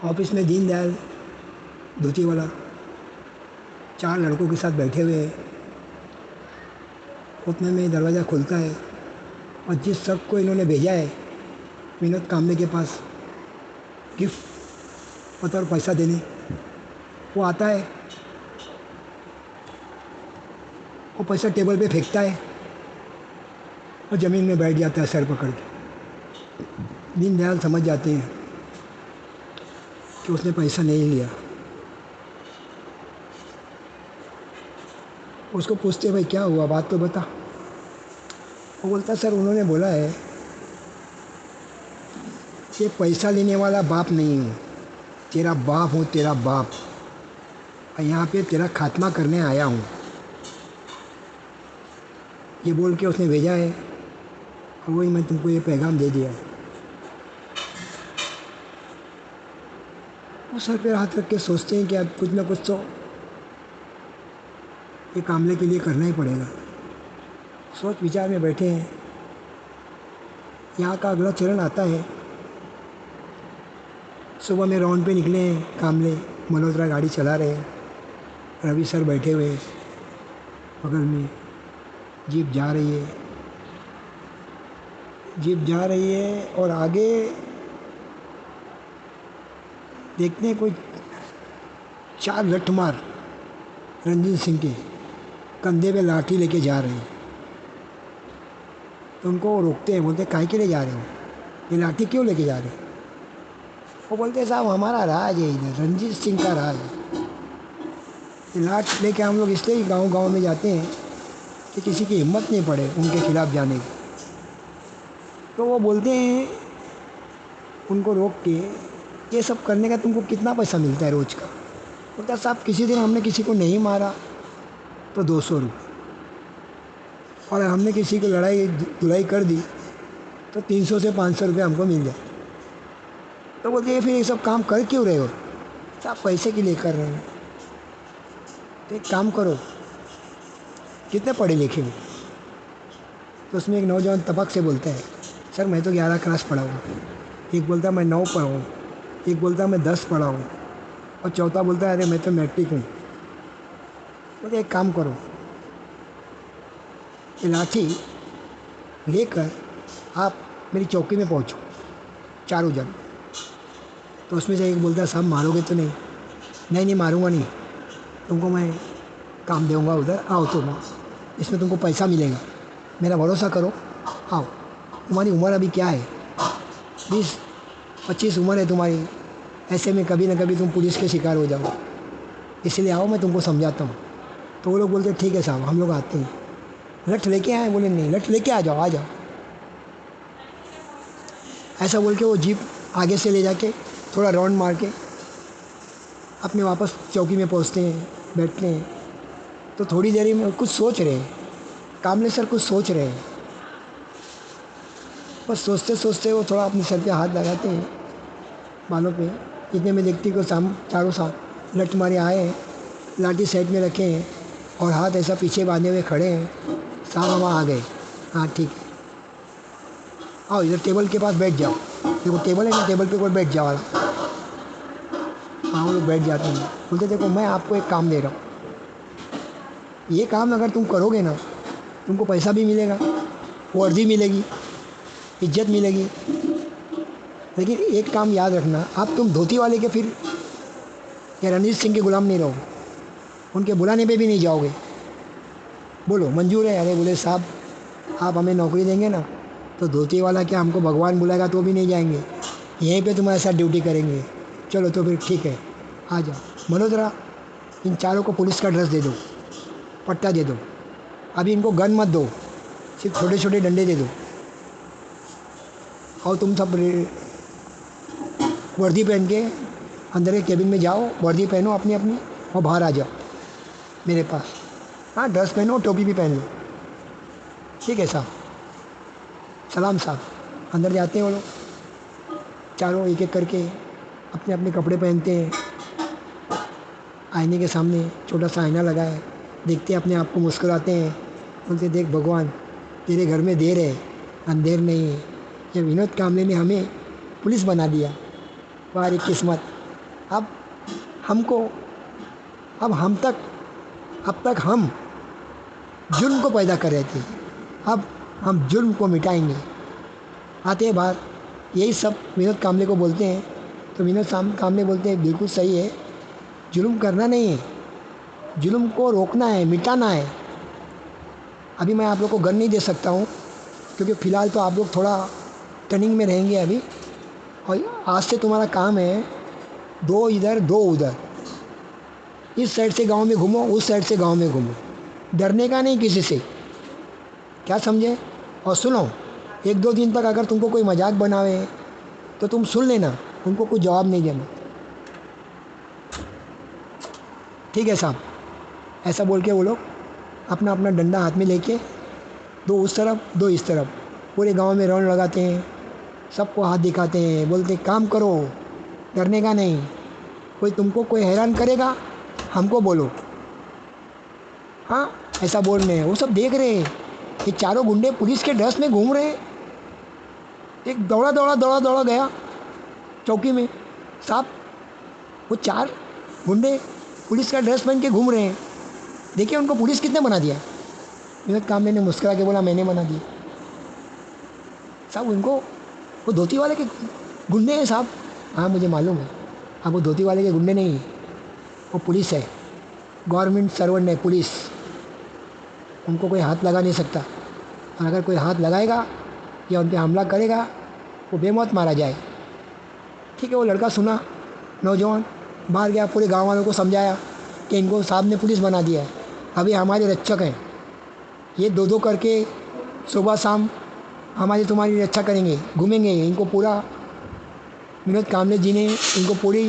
Office में दीनदयाल धोती वाला 4 लड़कों के साथ बैठे हुए हैं। उतने में दरवाज़ा खुलता है और जिस शख्स को इन्होंने भेजा है विनोद कांबले के पास गिफ्ट पता और पैसा देने, वो आता है। वो पैसा टेबल पे फेंकता है और ज़मीन में बैठ जाता है सर पकड़ के। दीनदयाल समझ जाते हैं कि उसने पैसा नहीं लिया। उसको पूछते भाई क्या हुआ, बात तो बता। वो बोलता सर उन्होंने बोला है कि पैसा लेने वाला बाप नहीं हूँ, तेरा बाप हूँ, तेरा बाप, और यहाँ पे तेरा खात्मा करने आया हूँ। ये बोल के उसने भेजा है और वही मैं तुमको ये पैगाम दे दिया। वो सर पे हाथ रख के सोचते हैं कि अब कुछ ना कुछ तो ये कामले के लिए करना ही पड़ेगा। सोच विचार में बैठे हैं। यहाँ का अगला चरण आता है। सुबह में राउंड पे निकले हैं कामले, मल्होत्रा गाड़ी चला रहे हैं, रवि सर बैठे हुए बगल में। जीप जा रही है, जीप जा रही है और आगे देखते हैं कोई 4 लठमार रंजीत सिंह के कंधे पे लाठी लेके जा रहे हैं। तो उनको रोकते हैं, बोलते काहे के लिए जा रहे हो, ये लाठी क्यों लेके जा रहे हो। वो बोलते हैं साहब हमारा राज है, इधर रंजीत सिंह का राज है। ये लाठ लेके हम लोग इसलिए ही गाँव गाँव में जाते हैं कि किसी की हिम्मत नहीं पड़े उनके खिलाफ़ जाने की। तो वो बोलते हैं उनको रोक के, ये सब करने का तुमको कितना पैसा मिलता है रोज़ का। बोलता साहब किसी दिन हमने किसी को नहीं मारा तो 200 रुपये, और हमने किसी को लड़ाई धुलाई कर दी तो 300 से 500 रुपये हमको मिल जाए। तो बोलते फिर ये सब काम कर क्यों रहे हो। साहब पैसे के लिए कर रहे हैं। तो एक काम करो, कितने पढ़े लिखे हो। तो उसमें एक नौजवान तपक से बोलता है सर मैं तो 11 क्लास पढ़ा हूँ। एक बोलता है मैं 9 पढ़ा हूँ, एक बोलता है मैं 10 पढ़ा हूँ, और चौथा बोलता है अरे मैं तो मैट्रिक हूँ। बोलते एक काम करो, ये लाठी लेकर आप मेरी चौकी में पहुँचो, चारों जन। तो उसमें से एक बोलता है साहब मारोगे तो नहीं। नहीं नहीं मारूंगा नहीं, तुमको मैं काम दूंगा, उधर आओ तुम, इसमें तुमको पैसा मिलेगा, मेरा भरोसा करो, आओ। तुम्हारी उम्र अभी क्या है, 20-25 उम्र है तुम्हारी, ऐसे में कभी ना कभी तुम पुलिस के शिकार हो जाओ, इसलिए आओ मैं तुमको समझाता हूँ। तो वो लोग बोलते ठीक है साहब हम लोग आते हैं। लठ लेके आए, बोले नहीं लठ लेके आ जाओ, आ जाओ। ऐसा बोल के वो जीप आगे से ले जाके थोड़ा राउंड मार के अपने वापस चौकी में पहुंचते हैं, बैठते हैं। तो थोड़ी देर में कुछ सोच रहे हैं, कामले सर कुछ सोच रहे हैं। बस सोचते सोचते वो थोड़ा अपने सर पे हाथ लगाते हैं, बालों पे। इतने में देखती को चारों साथ लठ मारे आए हैं, लाठी साइड में रखे हैं और हाथ ऐसा पीछे बांधे हुए खड़े हैं। साहब हम आ गए। हाँ ठीक है, आओ इधर टेबल के पास बैठ जाओ। देखो टेबल है ना, टेबल पे कोई बैठ जाओ वाला। हाँ वो लोग बैठ जाते हैं। बोलते देखो मैं आपको एक काम दे रहा हूँ, ये काम अगर तुम करोगे ना तुमको पैसा भी मिलेगा, वर्दी मिलेगी, इज्जत मिलेगी। लेकिन एक काम याद रखना, आप तुम धोती वाले के फिर या रणजीत सिंह के गुलाम नहीं रहोगे, उनके बुलाने पे भी नहीं जाओगे। बोलो मंजूर है। अरे बोले साहब आप हमें नौकरी देंगे ना तो धोती वाला क्या हमको भगवान बुलाएगा तो भी नहीं जाएंगे, यहीं पे तुम्हारे साथ ड्यूटी करेंगे। चलो तो फिर ठीक है आ जाओ। मल्होत्रा इन चारों को पुलिस का ड्रेस दे दो, पट्टा दे दो, अभी इनको गन मत दो, सिर्फ छोटे छोटे डंडे दे दो। और तुम सब वर्दी पहन के अंदर के केबिन में जाओ, वर्दी पहनो अपनी अपनी और बाहर आ जाओ मेरे पास। हाँ ड्रेस पहनो, टोपी भी पहन लो। ठीक है साहब, सलाम साहब। अंदर जाते हैं वो लोग, चारों एक एक करके अपने अपने कपड़े पहनते हैं। आईने के सामने छोटा सा आईना लगा है, देखते हैं अपने आप को, मुस्कुराते हैं, बोलते देख भगवान तेरे घर में देर है अंधेर नहीं है। ये विनोद कामले ने हमें पुलिस बना दिया, वाह किस्मत। अब हमको अब हम तक अब तक हम जुल्म को पैदा कर रहे थे, अब हम जुल्म को मिटाएंगे। आते हैं बाहर, यही सब विनोद कांबले को बोलते हैं। तो कांबले बोलते हैं बिल्कुल सही है, जुल्म करना नहीं है, जुल्म को रोकना है, मिटाना है। अभी मैं आप लोग को गन नहीं दे सकता हूँ, क्योंकि फ़िलहाल तो आप लोग थोड़ा टर्निंग में रहेंगे अभी। और आज से तुम्हारा काम है दो इधर दो उधर, इस साइड से गांव में घूमो, उस साइड से गांव में घूमो, डरने का नहीं किसी से, क्या समझे। और सुनो, 1-2 दिन तक अगर तुमको कोई मजाक बनावे तो तुम सुन लेना, उनको कुछ जवाब नहीं देना, ठीक है साहब। ऐसा बोल के वो लोग अपना अपना डंडा हाथ में लेके दो उस तरफ दो इस तरफ पूरे गांव में राउंड लगाते हैं, सबको हाथ दिखाते हैं, बोलते काम करो, डरने का नहीं। कोई तुमको कोई हैरान करेगा हमको बोलो, हाँ ऐसा बोल रहे हैं। वो सब देख रहे हैं, ये चारों गुंडे पुलिस के ड्रेस में घूम रहे हैं। एक दौड़ा दौड़ा दौड़ा दौड़ा गया चौकी में, साहब वो 4 गुंडे पुलिस का ड्रेस पहन के घूम रहे हैं, देखिए उनको पुलिस कितने बना दिया। विनोद कांबले ने मुस्कुरा के बोला मैंने बना दिया। साहब उनको वो धोती वाले के गुंडे हैं साहब। हाँ मुझे मालूम है, आप वो धोती वाले के गुंडे नहीं, वो पुलिस है, गवर्नमेंट सर्वेंट है पुलिस, उनको कोई हाथ लगा नहीं सकता। और अगर कोई हाथ लगाएगा या उन पर हमला करेगा वो बेमौत मारा जाए। ठीक है, वो लड़का सुना, नौजवान बाहर गया, पूरे गांव वालों को समझाया कि इनको साहब ने पुलिस बना दिया है, अभी हमारे रक्षक हैं, ये दो दो करके सुबह शाम हमारी तुम्हारी रक्षा करेंगे, घूमेंगे। इनको पूरा विनोद कांबले जी ने इनको पूरी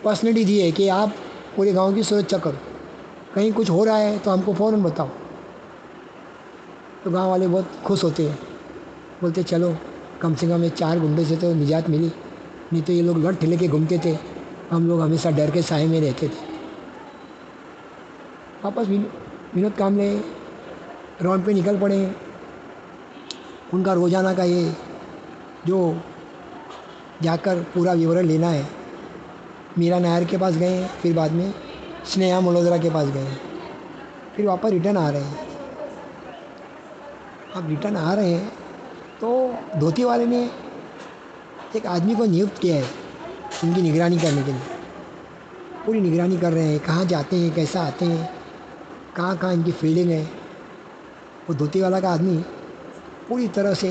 पर्सनैलिटी दी है कि आप पूरे गांव की सुरक्षा करो, कहीं कुछ हो रहा है तो हमको फ़ौरन बताओ। तो गांव वाले बहुत खुश होते हैं, बोलते चलो कम से कम ये 4 गुंडे से तो निजात मिली, नहीं तो ये लोग लड़ ठेले के घूमते थे, हम लोग हमेशा डर के साए में रहते थे। वापस विनोद कांबले राउंड पे निकल पड़े। उनका रोज़ाना का ये जो जाकर पूरा विवरण लेना है, मीरा नायर के पास गए, फिर बाद में स्नेहा मल्होत्रा के पास गए, फिर वापस रिटर्न आ रहे हैं। अब रिटर्न आ रहे हैं तो धोती वाले ने एक आदमी को नियुक्त किया है इनकी निगरानी करने के लिए, पूरी निगरानी कर रहे हैं, कहाँ जाते हैं, कैसा आते हैं, कहाँ कहाँ इनकी फील्डिंग है। वो धोती वाला का आदमी पूरी तरह से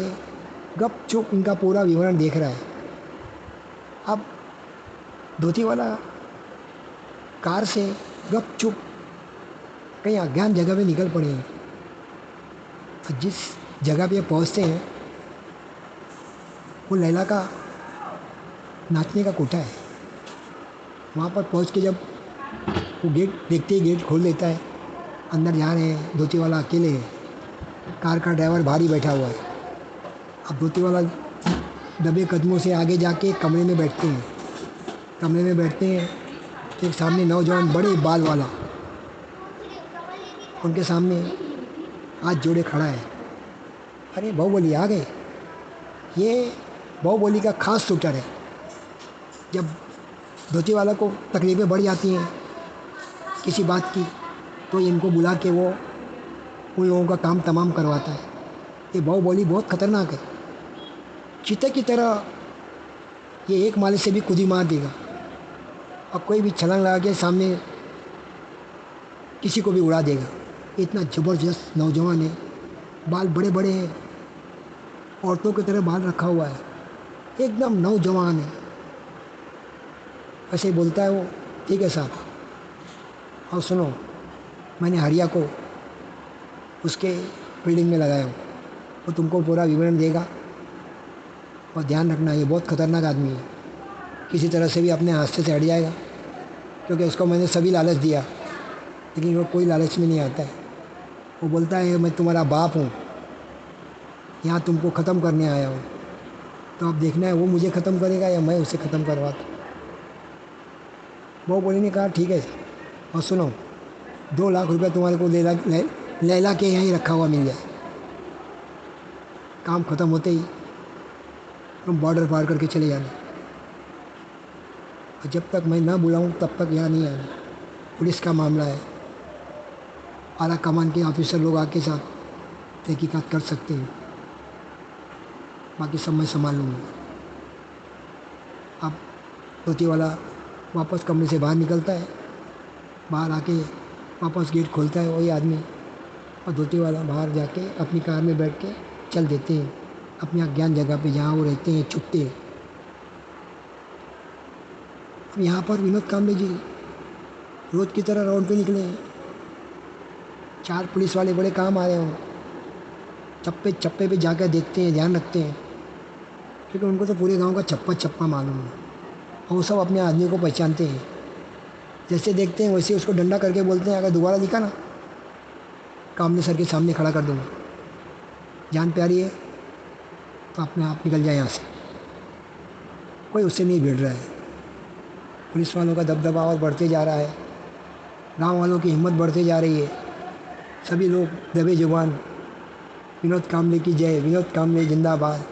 गपचुप इनका पूरा विवरण देख रहा है। अब धोती वाला कार से गपचुप कहीं अज्ञात जगह पे निकल पड़े हैं। जिस जगह पे पहुंचते हैं वो लैला का नाचने का कोठा है। वहाँ पर पहुँच के जब वो गेट देखते ही गेट खोल देता है, अंदर जा रहे हैं। धोती वाला अकेले है, कार का ड्राइवर बाहर ही बैठा हुआ है। अब धोती वाला दबे कदमों से आगे जाके कमरे में बैठते हैं। कमरे में बैठते हैं तो एक सामने नौजवान बड़े बाल वाला उनके सामने हाथ जोड़े खड़ा है। अरे बाहुबली आ गए। ये बाहुबली का खास शूटर है। जब धोती वाला को तकलीफ़ें बढ़ जाती हैं किसी बात की तो इनको बुला के वो उन लोगों का काम तमाम करवाता है। ये बाहुबली बहुत ख़तरनाक है, चीते की तरह ये एक माले से भी कुदी मार देगा और कोई भी छलांग लगा के सामने किसी को भी उड़ा देगा। इतना ज़बरदस्त नौजवान है, बाल बड़े बड़े हैं, औरतों की तरह बाल रखा हुआ है, एकदम नौजवान है। ऐसे ही बोलता है वो, ठीक है साहब, और सुनो मैंने हरिया को उसके फील्डिंग में लगाया हूँ, वो तुमको पूरा विवरण देगा और ध्यान रखना ये बहुत ख़तरनाक आदमी है, किसी तरह से भी अपने रास्ते से हट जाएगा। क्योंकि उसको मैंने सभी लालच दिया लेकिन वो कोई लालच में नहीं आता है। वो बोलता है मैं तुम्हारा बाप हूँ, यहाँ तुमको ख़त्म करने आया हूँ। तो अब देखना है वो मुझे ख़त्म करेगा या मैं उसे ख़त्म करवाता। बाहुबली ने कहा ठीक है, और सुनो 2 लाख रुपए तुम्हारे को लैला के यहाँ ही रखा हुआ मिल जाए, काम ख़त्म होते ही तुम बॉर्डर पार करके चले जाना। और जब तक मैं ना बुलाऊं तब तक यहाँ नहीं आना। पुलिस का मामला है, आला कमान के ऑफिसर लोग आके साथ तहकीकात कर सकते हैं, बाकी सब मैं संभाल लूँगा। अब धोती वाला वापस कमरे से बाहर निकलता है, बाहर आके वापस गेट खोलता है वही आदमी, और धोती वाला बाहर जाके अपनी कार में बैठ के चल देते हैं अपनी अज्ञात जगह पे जहाँ वो रहते हैं, छुपते हैं। अब यहाँ पर विनोद कांबले जी रोज़ की तरह राउंड पे निकले हैं। 4 पुलिस वाले बड़े काम आ रहे हों, चप्पे चप्पे पे जाकर देखते हैं, ध्यान रखते हैं, क्योंकि उनको तो पूरे गांव का चप्पा चप्पा मालूम है और वो सब अपने आदमी को पहचानते हैं। जैसे देखते हैं वैसे उसको डंडा करके बोलते हैं, अगर दोबारा दिखा ना कामले सर के सामने खड़ा कर दूँगा, जान प्यारी है तो अपने आप निकल जाए यहाँ से। कोई उससे नहीं भिड़ रहा है। पुलिस वालों का दबदबा और बढ़ते जा रहा है, गांव वालों की हिम्मत बढ़ते जा रही है। सभी लोग दबे जुबान विनोद कांबले की जय, विनोद कांबले जिंदाबाद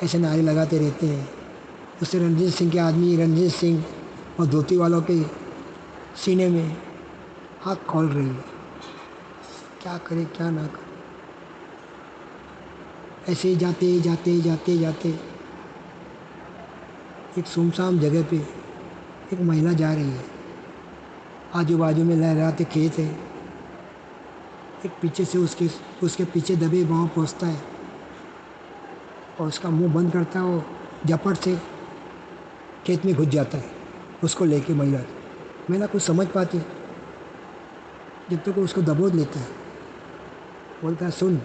ऐसे नारे लगाते रहते हैं। उससे रणजीत सिंह के आदमी रणजीत सिंह और धोती वालों के सीने में आँख खोल रही है, क्या करे क्या ना करे। ऐसे ही जाते जाते जाते जाते एक सुनसान जगह पे एक महिला जा रही है। आजू बाजू में लहराते खेत है। एक पीछे से उसके पीछे दबे पाँव पहुँचता है और उसका मुंह बंद करता है, वो झपट से खेत में घुस जाता है उसको लेके। महिला कुछ समझ पाती, जब तक वो उसको दबोच लेता है, बोलता है सुन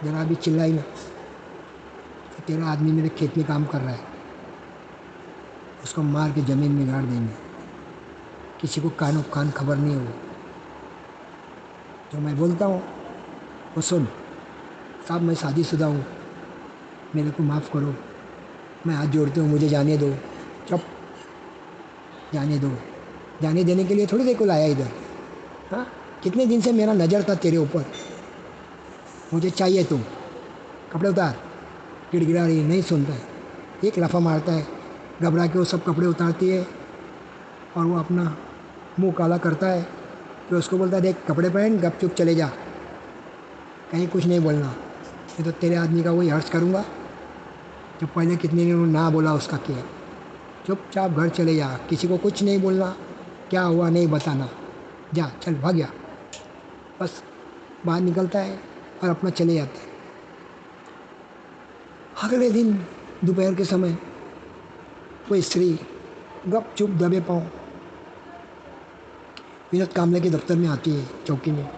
जरा अभी चिल्लाई ना, तो तेरा आदमी मेरे खेत में काम कर रहा है, उसको मार के ज़मीन में गाड़ देंगे, किसी को कानो कान खबर नहीं हो। जो मैं बोलता हूँ वो सुन। साहब मैं शादीशुदा हूँ, मेरे को माफ़ करो, मैं हाथ जोड़ती हूँ, मुझे जाने दो। चुप, जाने दो। जाने देने के लिए थोड़ी देर को लाया इधर। हाँ, कितने दिन से मेरा नज़र था तेरे ऊपर, मुझे चाहिए तू, कपड़े उतार। गिड़गिड़ा रही है, नहीं सुनता है। एक लफ़ा मारता है, घबरा के वो सब कपड़े उतारती है और वो अपना मुंह काला करता है। फिर उसको बोलता है देख कपड़े पहन, गपचुप चले जा, कहीं कुछ नहीं बोलना, नहीं तो तेरे आदमी का वही हर्ष करूँगा जो पहले कितने ने ना बोला उसका किया। चुपचाप घर चले जा, किसी को कुछ नहीं बोलना, क्या हुआ नहीं बताना, जा चल भाग जा। बस बाहर निकलता है और अपना चले जाता है। अगले दिन दोपहर के समय वो स्त्री गपचुप दबे पाँव विनोद कांबले के दफ्तर में आती है, चौकी में।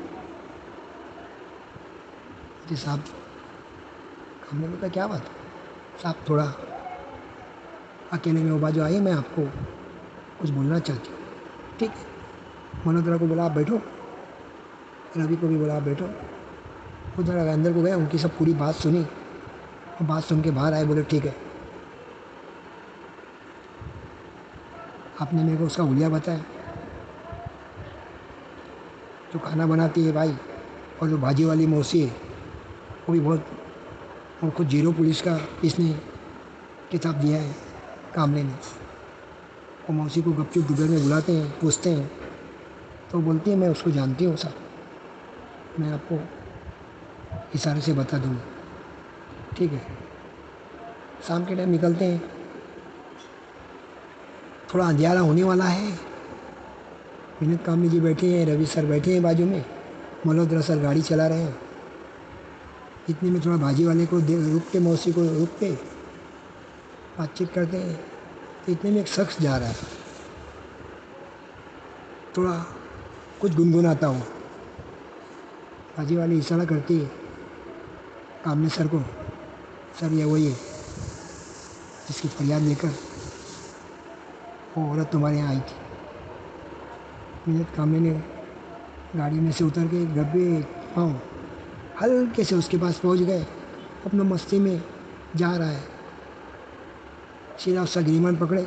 जी साहब, कांबले का क्या बात साहब, थोड़ा अकेले में वो बाजू आई, मैं आपको कुछ बोलना चाहती हूँ। ठीक है, मल्होत्रा को बोला आप बैठो, रवि को भी बोला आप बैठो। उधर अंदर को गए, उनकी सब पूरी बात सुनी और बात सुन के बाहर आए, बोले ठीक है आपने मेरे को उसका हुलिया बताया, जो खाना बनाती है भाई, और जो भाजी वाली मौसी है वो भी बहुत, उनको जीरो पुलिस का इसने किताब दिया है कामले ने। वो मौसी को गपचुप दोपहर में बुलाते हैं, पूछते हैं, तो बोलती है मैं उसको जानती हूँ साहब, मैं आपको इशारे से बता दूँगा। ठीक है, शाम के टाइम निकलते हैं, थोड़ा अंधियारा होने वाला है। विनोद कांबले जी बैठे हैं, रवि सर बैठे हैं बाजू में, मल्होत्रा सर गाड़ी चला रहे हैं। इतने में थोड़ा भाजी वाले को रुक के, मौसी को रुक के बातचीत करते हैं, तो इतने में एक शख्स जा रहा है, थोड़ा कुछ गुनगुनाता हूँ। भाजी वाली इशारा करती है कामले सर को, सर ये वही है जिसकी फरियाद लेकर वो औरत तुम्हारे यहाँ आई थी। विनोद कांबले ने गाड़ी में से उतर के गब्बे पाँव हल्के से उसके पास पहुंच गए, अपना मस्ती में जा रहा है, सीधा उसका गिरीमान पकड़े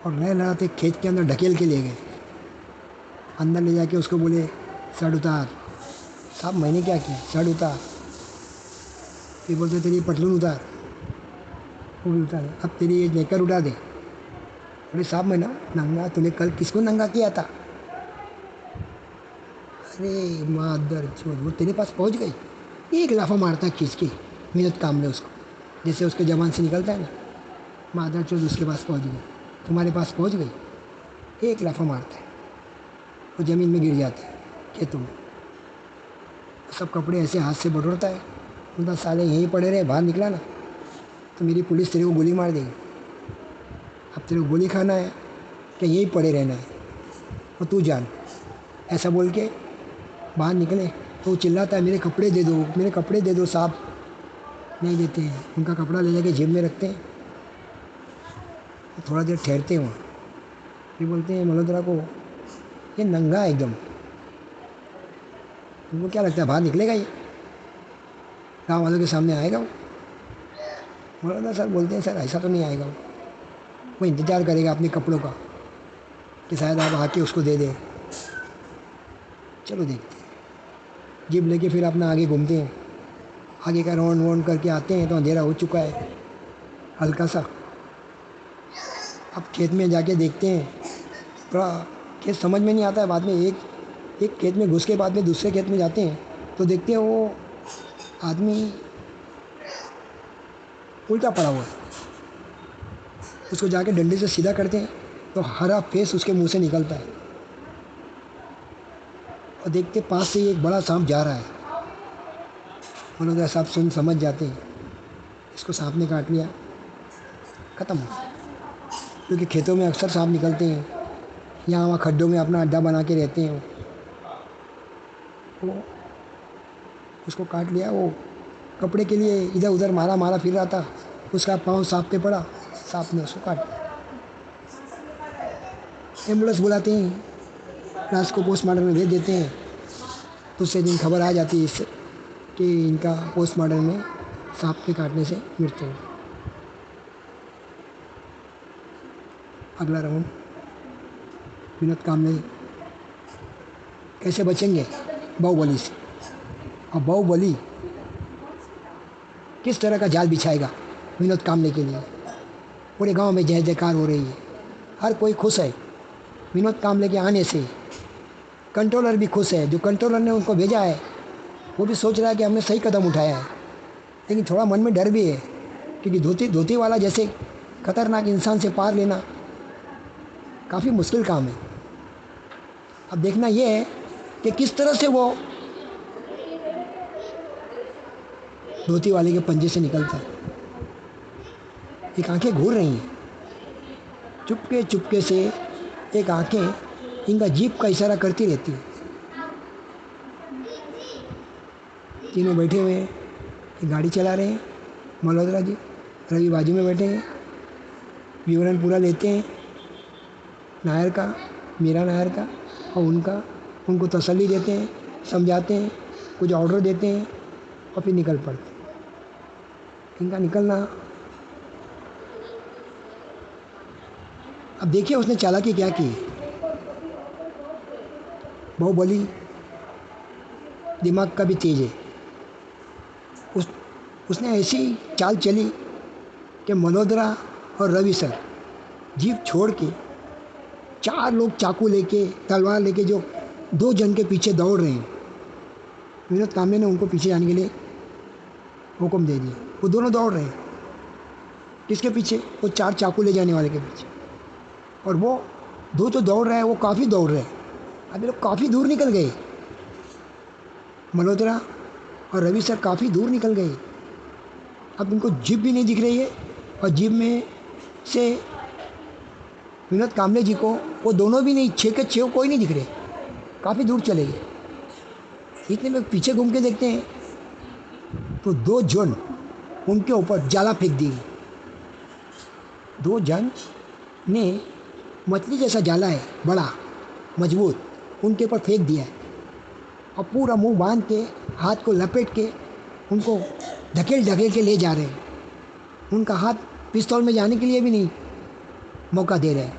और लहराते खेत के अंदर ढकेल के ले गए। अंदर ले जाके उसको बोले शर्ट उतार। साहब मैंने क्या किया, शर्ट उतार। ये बोलते तेरी पटलून उतार, वो भी उतारे। अब तेरी ये नेकर उठा दे, अरे साहब मैं ना नंगा, तूने कल किसको नंगा किया था? अरे मादर चोद, वो तेरे पास पहुंच गई। एक लाफा मारता है खींच के मेहनत काम ले उसको, जैसे उसके जबान से निकलता है ना, मादर चोद उसके पास पहुंच गई, तुम्हारे पास पहुंच गई। एक लाफा मारता है, वो ज़मीन में गिर जाता है खेतों में। सब कपड़े ऐसे हाथ से बटोरता है, बोलता साले यहीं पड़े रहे, बाहर निकला ना तो मेरी पुलिस तेरे को गोली मार देगी। अब तेरे को गोली खाना है कि यहीं पड़े रहना है, और तू जान। ऐसा बोल के बाहर निकले तो वो चिल्लाता है मेरे कपड़े दे दो, मेरे कपड़े दे दो साहब। नहीं देते हैं, उनका कपड़ा ले जाके जेब में रखते हैं। तो थोड़ा देर ठहरते हैं वहाँ, फिर बोलते हैं मल्होत्रा को ये नंगा है एकदम, तुमको क्या लगता है बाहर निकलेगा ये, गाँव वालों के सामने आएगा वो? मल्होत्रा सर बोलते हैं सर ऐसा तो नहीं आएगा वो इंतज़ार करेगा अपने कपड़ों का कि शायद आप आके उसको दे दें। चलो देखते हैं। जीप लेके फिर अपना आगे घूमते हैं, आगे का राउंड वाउंड करके आते हैं तो अंधेरा हो चुका है हल्का सा। अब खेत में जाके देखते हैं, थोड़ा खेत समझ में नहीं आता है। बाद में एक खेत में घुस के बाद में दूसरे खेत में जाते हैं तो देखते हैं वो आदमी उल्टा पड़ा हुआ है। उसको जाके डंडे से सीधा करते हैं तो हरा फेस उसके मुंह से निकलता है, और देखते पास से एक बड़ा सांप जा रहा है। मल्होत्रा साहब सुन समझ जाते हैं इसको सांप ने काट लिया, ख़त्म। क्योंकि खेतों में अक्सर सांप निकलते हैं, यहाँ वहाँ खड्डों में अपना अड्डा बना के रहते हैं। वो उसको काट लिया। वो कपड़े के लिए इधर उधर मारा मारा फिर रहा था, उसका पाँव सांप पे पड़ा, सांप ने उसको काट दिया। एम्बुलेंस बुलाते हैं, लाश को पोस्टमार्टम में भेज देते हैं। दूसरे दिन खबर आ जाती है इससे कि इनका पोस्टमार्टम में सांप के काटने से मृत्यु हुई। अगला राउंड, विनोद कांबले कैसे बचेंगे बाहुबली से, और बाहुबली किस तरह का जाल बिछाएगा विनोद कांबले के लिए। पूरे गांव में जय जयकार हो रही है, हर कोई खुश है विनोद कांबले के आने से। कंट्रोलर भी खुश है, जो कंट्रोलर ने उनको भेजा है वो भी सोच रहा है कि हमने सही कदम उठाया है। लेकिन थोड़ा मन में डर भी है, क्योंकि धोती वाला जैसे खतरनाक इंसान से पार लेना काफ़ी मुश्किल काम है। अब देखना ये है कि किस तरह से वो धोती वाले के पंजे से निकलता है। एक आंखें घूर रही हैं, चुपके चुपके से एक आंखें इनका जीप का इशारा करती रहती है। तीनों बैठे हुए हैं, एक गाड़ी चला रहे हैं। मल्होत्रा जी, रवि बाजू में बैठे हैं, विवरण पूरा लेते हैं नायर का, मीरा नायर का और उनको तसल्ली देते हैं, समझाते हैं, कुछ ऑर्डर देते हैं और फिर निकल पड़ते हैं। इनका निकलना, अब देखिए उसने चालाकी क्या की। बाहुबली दिमाग का भी तेज है। उसने ऐसी चाल चली कि मल्होत्रा और रवि सर जीप छोड़ के 4 लोग चाकू लेके तलवार लेके जो 2 जन के पीछे दौड़ रहे हैं, विनोद कांबले ने उनको पीछे जाने के लिए हुक्म दे दिया। वो दोनों दौड़ रहे हैं, किसके पीछे? वो 4 चाकू ले जाने वाले के पीछे। और वो 2 तो दौड़ रहे हैं, वो काफ़ी दौड़ रहे हैं। अब ये लोग काफ़ी दूर निकल गए, मल्होत्रा और रवि सर काफ़ी दूर निकल गए। अब उनको जीप भी नहीं दिख रही है, और जीप में से विनोद कांबले जी को वो दोनों भी नहीं, 6 के 6 कोई नहीं दिख रहे, काफ़ी दूर चले गए। इतने में पीछे घूम के देखते हैं तो 2 जन उनके ऊपर जाला फेंक दी। 2 जन ने मछली जैसा जाला है, बड़ा मजबूत, उनके ऊपर फेंक दिया है, और पूरा मुंह बांध के हाथ को लपेट के उनको धकेल धकेल के ले जा रहे हैं। उनका हाथ पिस्तौल में जाने के लिए भी नहीं मौका दे रहे हैं।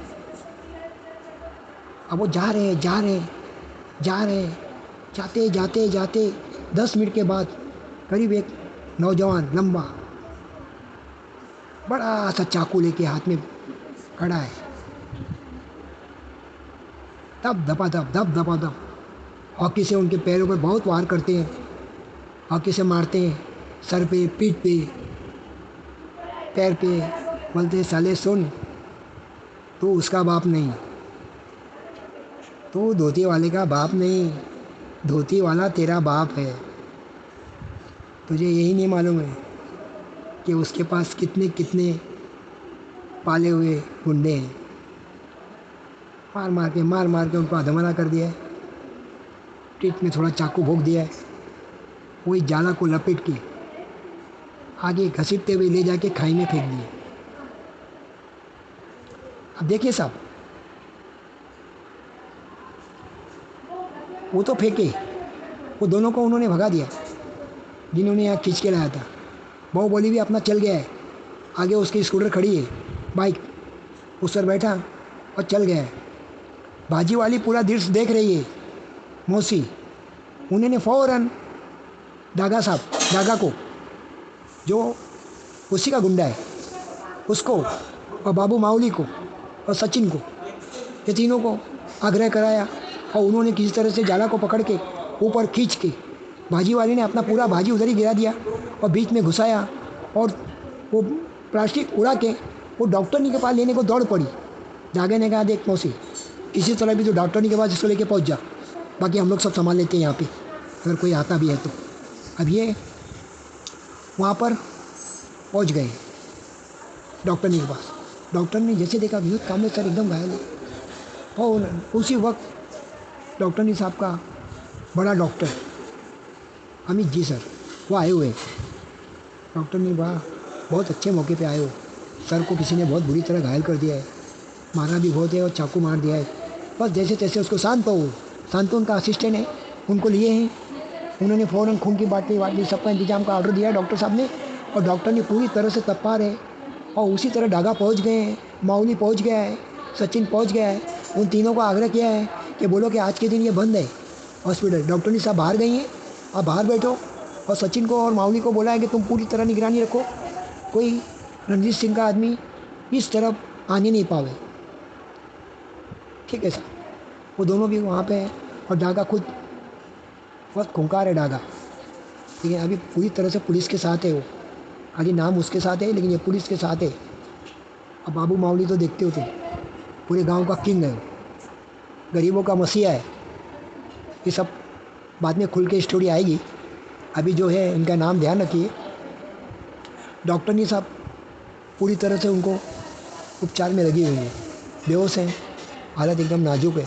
अब वो जा रहे हैं, जाते जाते जाते 10 मिनट के बाद करीब एक नौजवान लंबा बड़ा सा चाकू लेके हाथ में खड़ा है। धप धपा धप धप धपा धप हॉकी से उनके पैरों पर बहुत वार करते हैं, हॉकी से मारते हैं, सर पे, पीठ पे, पैर पे। बोलते हैं साले सुन, तू उसका बाप नहीं, तू धोती वाले का बाप नहीं, धोती वाला तेरा बाप है। तुझे यही नहीं मालूम है कि उसके पास कितने कितने पाले हुए गुंडे हैं। मार मार के उनको अधमरा कर दिया है, पीठ में थोड़ा चाकू भोंक दिया है, वही जाला को लपेट के आगे घसीटते हुए ले जाके खाई में फेंक दिए। अब देखिए साहब, वो तो फेंके, वो दोनों को उन्होंने भगा दिया जिन्होंने यहाँ खींच के लाया था। बाहुबली भी अपना चल गया है, आगे उसकी स्कूटर खड़ी है, बाइक, उस पर बैठा और चल गया है। बाजी वाली पूरा दृश्य देख रही है मौसी, उन्होंने फ़ौरन दागा साहब, दागा को, जो उसी का गुंडा है, उसको और बाबू माउली को और सचिन को, ये तीनों को आग्रह कराया और उन्होंने किसी तरह से जाला को पकड़ के ऊपर खींच के भाजी वाले ने अपना पूरा भाजी उधर ही गिरा दिया और बीच में घुसाया और वो प्लास्टिक उड़ा के वो डॉक्टरनी के पास लेने को दौड़ पड़ी। दागे ने कहा देख मौसी, किसी तरह भी तो डॉक्टरनी के पास इसको लेके पहुंच जा, बाकी हम लोग सब संभाल लेते हैं यहाँ पे, अगर कोई आता भी है तो। अब ये वहाँ पर पहुँच गए डॉक्टरनी के पास। डॉक्टर ने जैसे देखा विनोद कांबले सर एकदम घायल है, और उसी वक्त डॉक्टरनी साहब का बड़ा डॉक्टर अमित जी सर वो आए हुए। डॉक्टर ने बहुत अच्छे मौके पे आए हो, सर को किसी ने बहुत बुरी तरह घायल कर दिया है, मारा भी बहुत है और चाकू मार दिया है, बस जैसे तैसे उसको शांत हो। शांत उनका असिस्टेंट है, उनको लिए हैं, उन्होंने फ़ौरन खून की बाटली सबका इंतजाम का ऑर्डर दिया है डॉक्टर साहब ने, और डॉक्टर ने पूरी तरह से तपा रहे और उसी तरह डागा पहुंच गए हैं, माउली पहुंच गया है, सचिन पहुंच गया है। उन तीनों को आग्रह किया है कि बोलो कि आज के दिन ये बंद है हॉस्पिटल। डॉक्टर ने साहब बाहर गई हैं, आप बाहर बैठो, और सचिन को और माउली को बोला है कि तुम पूरी तरह निगरानी रखो, कोई रणजीत सिंह का आदमी इस तरफ आने नहीं पावे। ठीक है सर, वो दोनों भी वहाँ पे हैं और डागा खुद बहुत खूंखार है डागा, ठीक है, अभी पूरी तरह से पुलिस के साथ है वो, खाली नाम उसके साथ है लेकिन ये पुलिस के साथ है। अब बाबू माउली तो देखते हो तुम, पूरे गांव का किंग है, गरीबों का मसीहा है। ये सब बाद में खुल के स्टोरी आएगी, अभी जो है इनका नाम ध्यान रखिए। डॉक्टर ने साहब पूरी तरह से उनको उपचार में लगी हुई है, बेहोश हैं, हालत एकदम नाजुक है,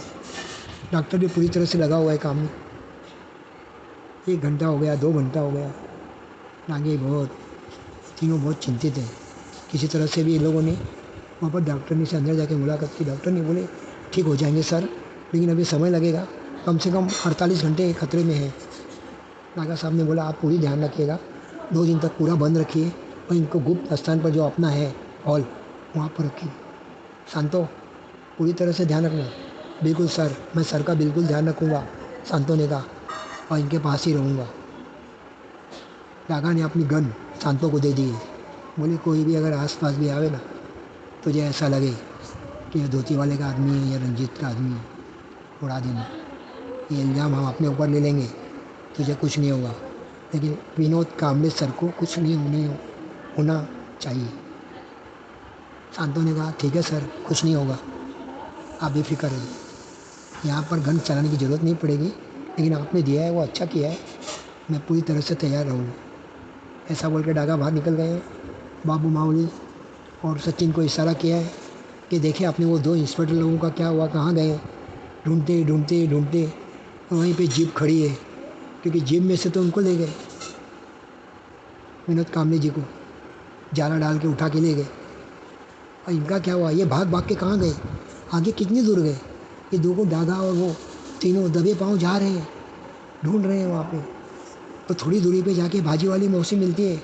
डॉक्टर भी पूरी तरह से लगा हुआ है काम में। 1 घंटा हो गया, 2 घंटा हो गया, आगे बहुत, तीनों बहुत चिंतित हैं। किसी तरह से भी इन लोगों ने वहाँ पर डॉक्टर ने से अंदर जाके मुलाकात की। डॉक्टर ने बोले ठीक हो जाएंगे सर, लेकिन अभी समय लगेगा, कम से कम 48 घंटे खतरे में है। नागा साहब ने बोला आप पूरी ध्यान रखिएगा, 2 दिन तक पूरा बंद रखिए और इनको गुप्त स्थान पर जो अपना है हॉल वहाँ पर रखिए। शांतो पूरी तरह से ध्यान रखना। बिल्कुल सर, मैं सर का बिल्कुल ध्यान रखूँगा, शांतो ने कहा, और इनके पास ही रहूँगा। नागा ने अपनी गन शांतो को दे दी है, बोले कोई भी अगर आसपास भी आवे ना, तुझे ऐसा लगे कि ये धोती वाले का आदमी है या रंजीत का आदमी है, उड़ा देना। ये इल्ज़ाम हम अपने ऊपर ले लेंगे, तुझे कुछ नहीं होगा, लेकिन विनोद कांबले सर को कुछ नहीं होना चाहिए। शांतो ने कहा ठीक है सर, कुछ नहीं होगा, आप बेफिक्र रहिए, यहाँ पर गन चलाने की ज़रूरत नहीं पड़ेगी, लेकिन आपने दिया है वो अच्छा किया है, मैं पूरी तरह से तैयार रहूँगा। ऐसा बोल के डागा बाहर निकल गए। बाबू माउली और सचिन को इशारा किया है कि देखें अपने वो 2 इंस्पेक्टर लोगों का क्या हुआ, कहाँ गए। ढूंढते वहीं पे जीप खड़ी है, क्योंकि जीप में से तो उनको ले गए, विनोद कांबले जी को जाला डाल के उठा के ले गए। और इनका क्या हुआ, ये भाग भाग के कहाँ गए, आगे कितनी दूर गए। ये 2 को डागा और वो तीनों दबे पाँव जा रहे हैं, ढूंढ रहे हैं वहाँ पे। तो थोड़ी दूरी पे जाके भाजी वाली मौसी मिलती है,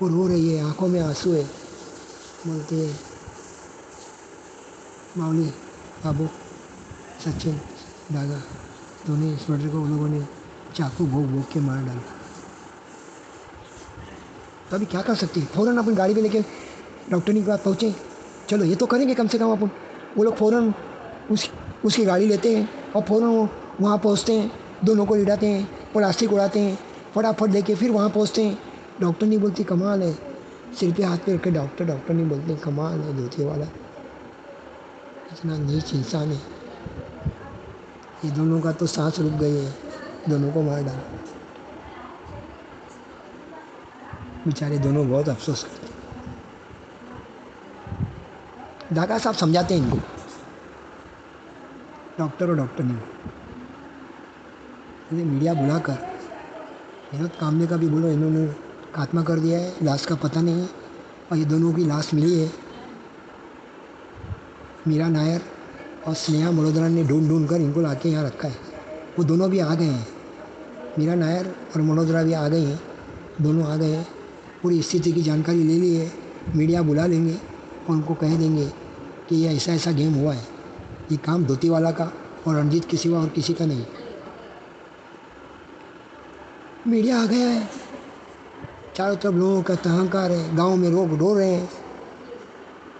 वो रो रही है, आंखों में आंसू है, बोलती है माउली, बाबू, सचिन, डागा, दोनों इंस्पेक्टर को उन लोगों ने चाकू भोग के मार डाला। तो अभी क्या कर सकते हैं, फ़ौरन अपन गाड़ी पे लेके डॉक्टर के पास पहुँचे, चलो ये तो करेंगे कम से कम अपन। वो लोग फ़ौरन उसकी गाड़ी लेते हैं और फ़ौरन वहाँ पहुँचते हैं, दोनों को लिटाते हैं, प्लास्टिक उड़ाते हैं, फटाफट लेके फिर वहाँ पहुँचते हैं। डॉक्टर नहीं बोलती कमाल है, सिर पे हाथ पे रख के डॉक्टर डॉक्टर नहीं बोलते कमाल है धोती वाला, इतना नीच इंसान है। ये दोनों का तो सांस रुक गई है, दोनों को मार डाला। बेचारे दोनों बहुत अफसोस करते। डाका साहब समझाते हैं इनको, डॉक्टर और डॉक्टर नहीं, इन्हें मीडिया बुलाकर विनोद कामले का भी बोलो, इन्होंने खात्मा कर दिया है, लाश का पता नहीं है। और ये दोनों की लाश मिली है, मीरा नायर और स्नेहा मल्होत्रा ने ढूंढ ढूंढ कर इनको लाके यहाँ रखा है। वो दोनों भी आ गए हैं, मीरा नायर और मल्होत्रा भी आ गई हैं, दोनों आ गए हैं, पूरी स्थिति की जानकारी ले ली है। मीडिया बुला लेंगे और उनको कह देंगे कि ये ऐसा ऐसा गेम हुआ है, ये काम धोती वाला का और रणजीत के सिवा और किसी का नहीं। मीडिया आ गया है, चारों तरफ लोगों का तहाकार है, गांव में लोग रो रहे हैं,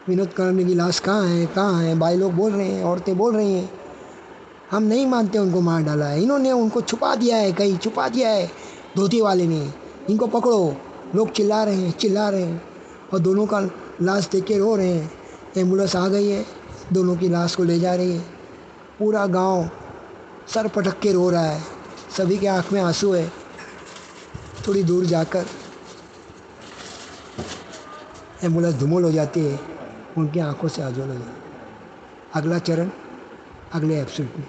विनोद कामले की लाश कहाँ है कहाँ है। भाई लोग बोल रहे हैं, औरतें बोल रही हैं, हम नहीं मानते उनको मार डाला है, इन्होंने उनको छुपा दिया है, कहीं छुपा दिया है धोती वाले ने, इनको पकड़ो। लोग चिल्ला रहे हैं चिल्ला रहे हैं, और दोनों का लाश देख के रो रहे हैं। एम्बुलेंस आ गई है, दोनों की लाश को ले जा रही है। पूरा गांव सर पटक के रो रहा है, सभी के आँख में आंसू है। थोड़ी दूर जाकर एम्बुलेंस धुमल हो जाती है, उनकी आंखों से आंसू हो जाते हैं। अगला चरण अगले एपिसोड में।